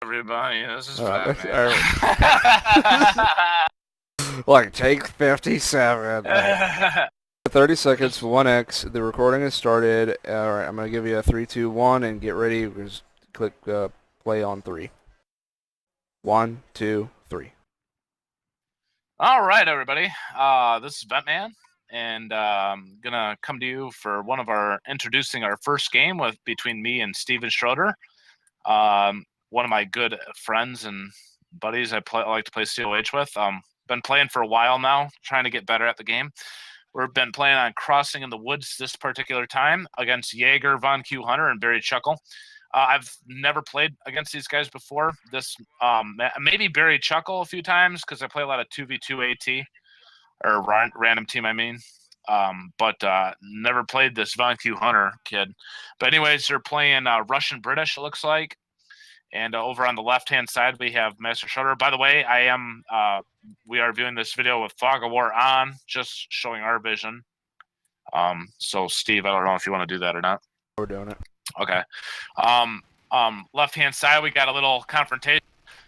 Everybody, this is All right, Batman. like take 57. 30 seconds, 1x. The recording has started. All right, I'm gonna give you a 3, 2, 1, and get ready. Just click play on 3. 1, 2, 3. All right, everybody. This is Batman, and I'm gonna come to you for introducing our first game between me and Steven Schroeder. One of my good friends and buddies I like to play COH with. Been playing for a while now, trying to get better at the game. We've been playing on Crossing in the Woods this particular time against Jaeger, Von Q Hunter, and Barry Chuckle. I've never played against these guys before. Maybe Barry Chuckle a few times because I play a lot of 2v2 AT or random team. I mean, but never played this Von Q Hunter kid. But anyways, they're playing Russian British. It looks like. And over on the left-hand side, we have Master Shutter. By the way, we are viewing this video with Fog of War on, just showing our vision. So, Steve, I don't know if you want to do that or not. We're doing it. Okay. Left-hand side, we got a little confrontation.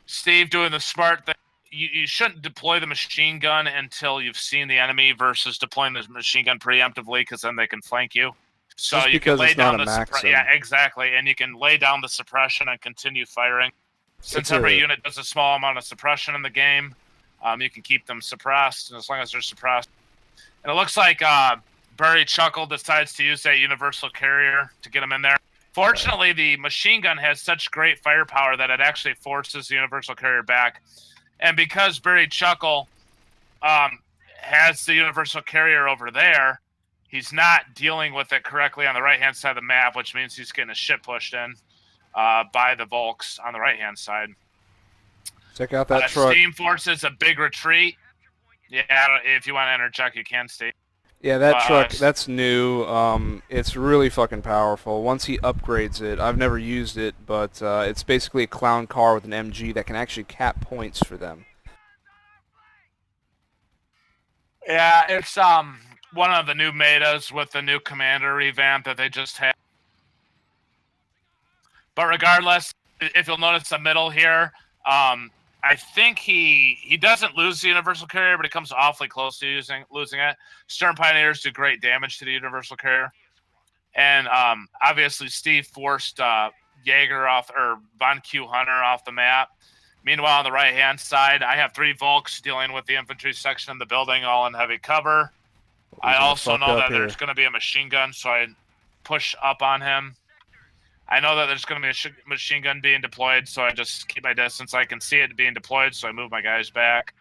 Steve doing the smart thing. You shouldn't deploy the machine gun until you've seen the enemy versus deploying the machine gun preemptively because then they can flank you. So Just you can lay down the suppression. Yeah, exactly, and you can lay down the suppression and continue firing. Since every unit does a small amount of suppression in the game, you can keep them suppressed, and as long as they're suppressed. And it looks like Barry Chuckle decides to use that universal carrier to get him in there. Fortunately, the machine gun has such great firepower that it actually forces the universal carrier back. And because Barry Chuckle has the universal carrier over there, he's not dealing with it correctly on the right-hand side of the map, which means he's getting a shit pushed in by the Volks on the right-hand side. Check out that truck. Steam forces a big retreat. Yeah, if you want to interject, you can, Steve. Yeah, that truck, that's new. It's really fucking powerful. Once he upgrades it, I've never used it, but it's basically a clown car with an MG that can actually cap points for them. Yeah, it's one of the new metas with the new commander revamp that they just had. But regardless, if you'll notice the middle here, I think he doesn't lose the universal carrier, but he comes awfully close to losing it. Stern Pioneers do great damage to the universal carrier. And obviously Steve forced Jaeger off, or Von Q Hunter off the map. Meanwhile, on the right-hand side, I have 3 Volks dealing with the infantry section in the building, all in heavy cover. I also know that there's going to be a machine gun, so I push up on him. I know that there's going to be a machine gun being deployed, so I just keep my distance. I can see it being deployed, so I move my guys back.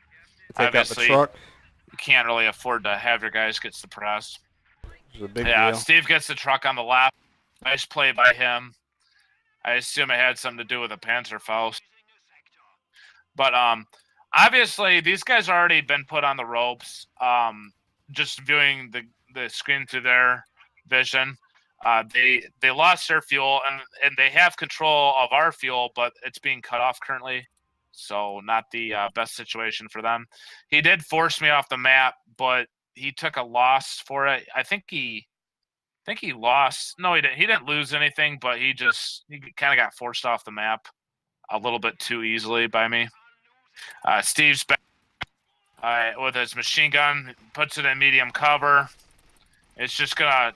Take out the truck. You can't really afford to have your guys get suppressed. It's a big deal. Steve gets the truck on the left. Nice play by him. I assume it had something to do with a Panzerfaust. But obviously, these guys already been put on the ropes. Just viewing the screen through their vision, they lost their fuel and they have control of our fuel, but it's being cut off currently, so not the best situation for them. He did force me off the map, but he took a loss for it. I think he lost. No, he didn't. He didn't lose anything, but he kind of got forced off the map a little bit too easily by me. Steve's back with his machine gun, puts it in medium cover. It's just gonna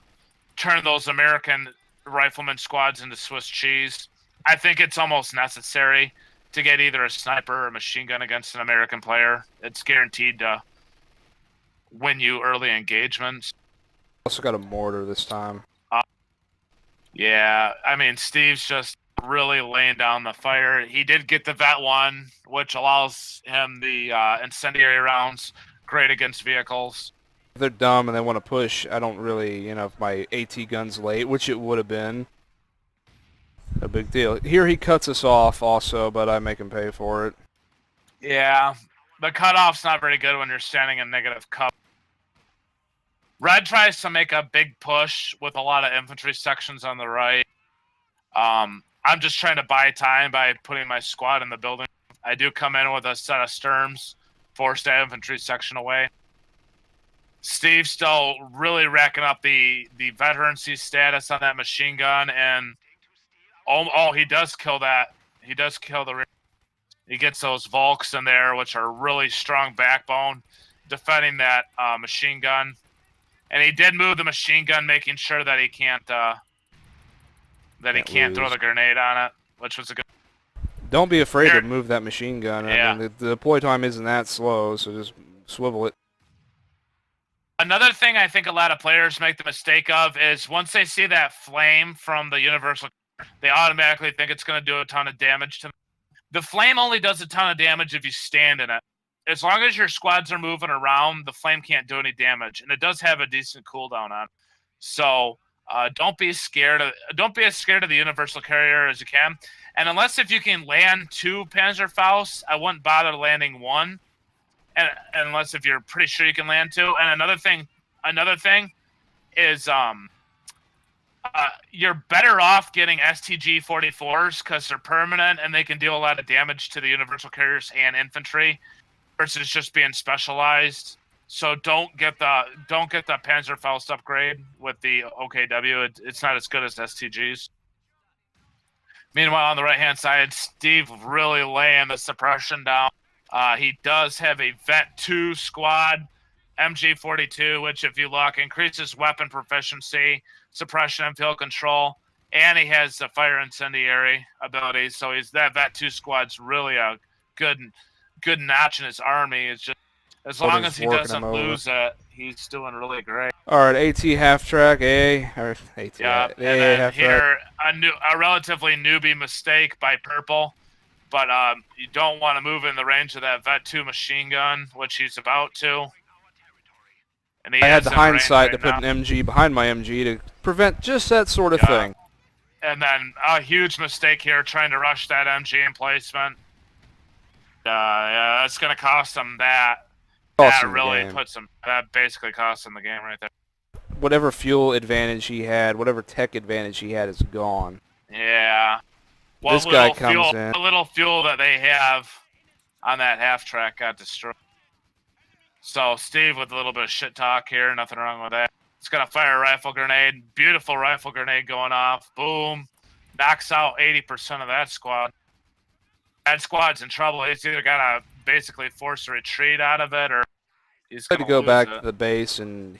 turn those American rifleman squads into Swiss cheese. I think it's almost necessary to get either a sniper or a machine gun against an American player. It's guaranteed to win you early engagements. Also got a mortar this time. Yeah, I mean, Steve's just really laying down the fire. He did get the Vet 1, which allows him the incendiary rounds. Great against vehicles. If they're dumb and they want to push, I don't really, if my AT gun's late, which it would have been, a big deal. Here he cuts us off also, but I make him pay for it. Yeah, the cutoff's not very good when you're standing in negative cover. Red tries to make a big push with a lot of infantry sections on the right. I'm just trying to buy time by putting my squad in the building. I do come in with a set of Sturms, force that infantry section away. Steve's still really racking up the veterancy status on that machine gun, and he does kill that He does kill the. He gets those Volks in there, which are really strong backbone, defending that machine gun. And he did move the machine gun, making sure that he can't throw the grenade on it, which was a good. Don't be afraid to move that machine gun. Yeah. I mean, the deploy time isn't that slow, so just swivel it. Another thing I think a lot of players make the mistake of is once they see that flame from the universal, they automatically think it's going to do a ton of damage to them. The flame only does a ton of damage if you stand in it. As long as your squads are moving around, the flame can't do any damage, and it does have a decent cooldown on it. So don't be scared of the universal carrier as you can. And if you can land 2 Panzerfausts, I wouldn't bother landing 1. And unless if you're pretty sure you can land 2. And another thing is you're better off getting STG 44s because they're permanent and they can deal a lot of damage to the universal carriers and infantry versus just being specialized. So don't get the Panzerfaust upgrade with the OKW. It's not as good as STGs. Meanwhile, on the right-hand side, Steve really laying the suppression down. He does have a Vet 2 squad, MG42, which, if you look, increases weapon proficiency, suppression, and field control, and he has the fire incendiary ability. So that Vet 2 squad's really a good notch in his army. It's just as long as he doesn't lose it, he's doing really great. All right, AT half track A or AT. Yeah, and then here a relatively newbie mistake by Purple. But you don't want to move in the range of that Vet 2 machine gun, which he's about to. And I had the hindsight to put an MG behind my MG to prevent just that sort of thing. And then a huge mistake here, trying to rush that MG emplacement. Yeah, that's going to cost him that. That basically cost him the game right there. Whatever fuel advantage he had, whatever tech advantage he had is gone. Yeah. This guy comes in. The little fuel that they have on that half track got destroyed. So Steve with a little bit of shit talk here, nothing wrong with that. It's gonna fire a rifle grenade. Beautiful rifle grenade going off. Boom. Knocks out 80% of that squad. That squad's in trouble. He's either gotta basically force a retreat out of it, or he's gonna go back to the base and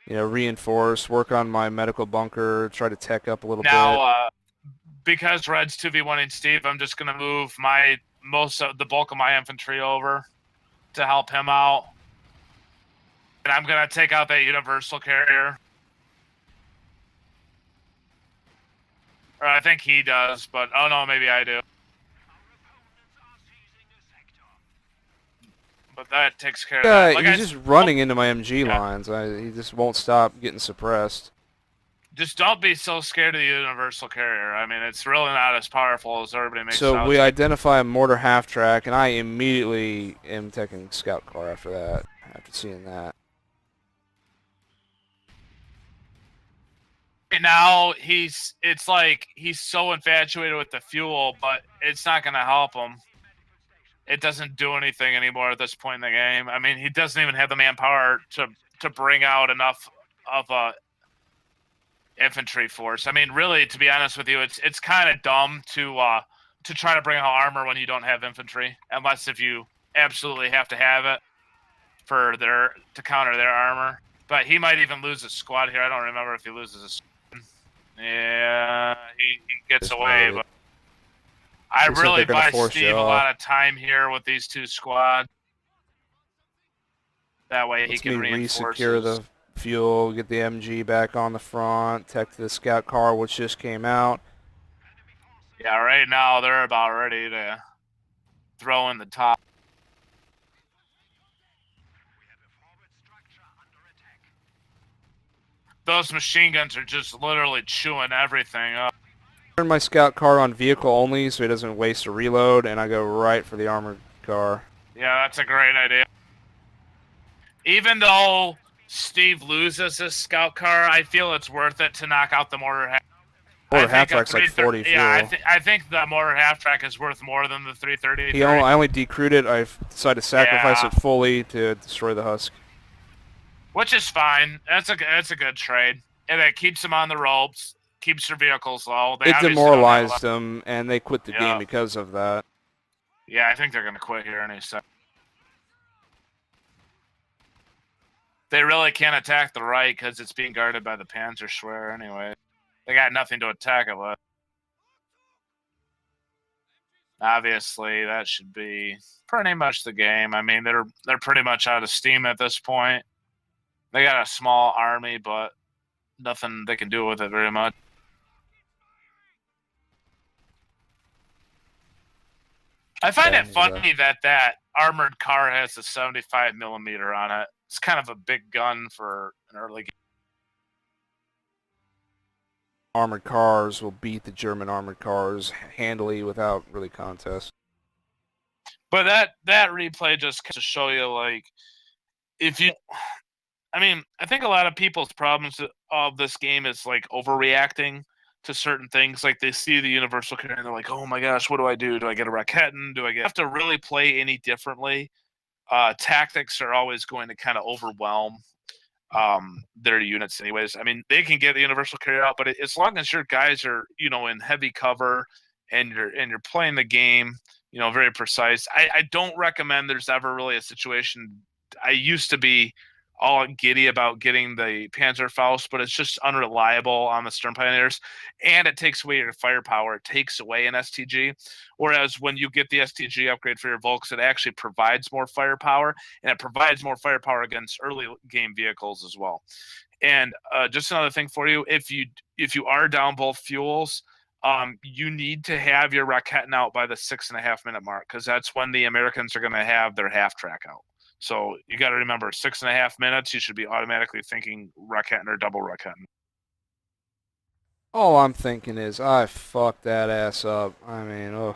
reinforce, work on my medical bunker, try to tech up a little bit. Because Red's 2v1ing Steve, I'm just gonna move the bulk of my infantry over to help him out. And I'm gonna take out that universal carrier. Or I think he does, but oh no, maybe I do. But that takes care of that. He's just running into my MG lines. He just won't stop getting suppressed. Just don't be so scared of the universal carrier. I mean, it's really not as powerful as everybody makes it So sound. we identify a mortar half track, and I immediately am taking scout car after that, after seeing that. Right now, it's like he's so infatuated with the fuel, but it's not going to help him. It doesn't do anything anymore at this point in the game. I mean, he doesn't even have the manpower to bring out enough of a infantry force. I mean, really, to be honest with you, it's kind of dumb to try to bring out armor when you don't have infantry, unless if you absolutely have to have it to counter their armor. But he might even lose his squad here. I don't remember if he loses his. Yeah, he gets away. But I really buy Steve a lot of time here with these 2 squads. That way he can re-secure the fuel, get the MG back on the front, tech the scout car, which just came out. Yeah, right now they're about ready to throw in the top. Those machine guns are just literally chewing everything up. Turn my scout car on vehicle only so he doesn't waste a reload, and I go right for the armored car. Yeah, that's a great idea. Even though Steve loses his scout car, I feel it's worth it to knock out the mortar half. Mortar half track's like 40 fuel. Yeah, I think the mortar half track is worth more than the 330. I only decrewed it. I decided to sacrifice it fully to destroy the husk. Which is fine. That's a good trade, and it keeps him on the ropes. keeps their vehicles low. They It obviously don't have a lot- demoralized them, and they quit the game because of that. Yeah, I think they're going to quit here any second. They really can't attack the right because it's being guarded by the Panzerschwer anyway. They got nothing to attack it with. Obviously, that should be pretty much the game. I mean, they're pretty much out of steam at this point. They got a small army, but nothing they can do with it very much. I find it funny that that armored car has a 75 millimeter on it. It's kind of a big gun for an early game. Armored cars will beat the German armored cars handily without really contest. But that replay just to show you, like, if you, I mean, I think a lot of people's problems of this game is like overreacting to certain things. Like they see the universal carrier and they're like, oh my gosh, what do I do? Do I get a Raketen? Do I have to really play any differently? Tactics are always going to kind of overwhelm their units anyways. I mean, they can get the universal carrier out, but as long as your guys are, you know, in heavy cover and you're playing the game, you know, very precise. I don't recommend there's ever really a situation. I used to be all giddy about getting the Panzerfaust, but it's just unreliable on the Stern Pioneers, and it takes away your firepower. It takes away an STG, whereas when you get the STG upgrade for your Volks, it actually provides more firepower, and it provides more firepower against early game vehicles as well. And just another thing for you, if you are down both fuels, you need to have your Raketen out by the 6.5 minute mark, because that's when the Americans are going to have their half track out. So you got to remember, 6.5 minutes, you should be automatically thinking Raketen or double Raketen. All I'm thinking is, I fucked that ass up. I mean, oh.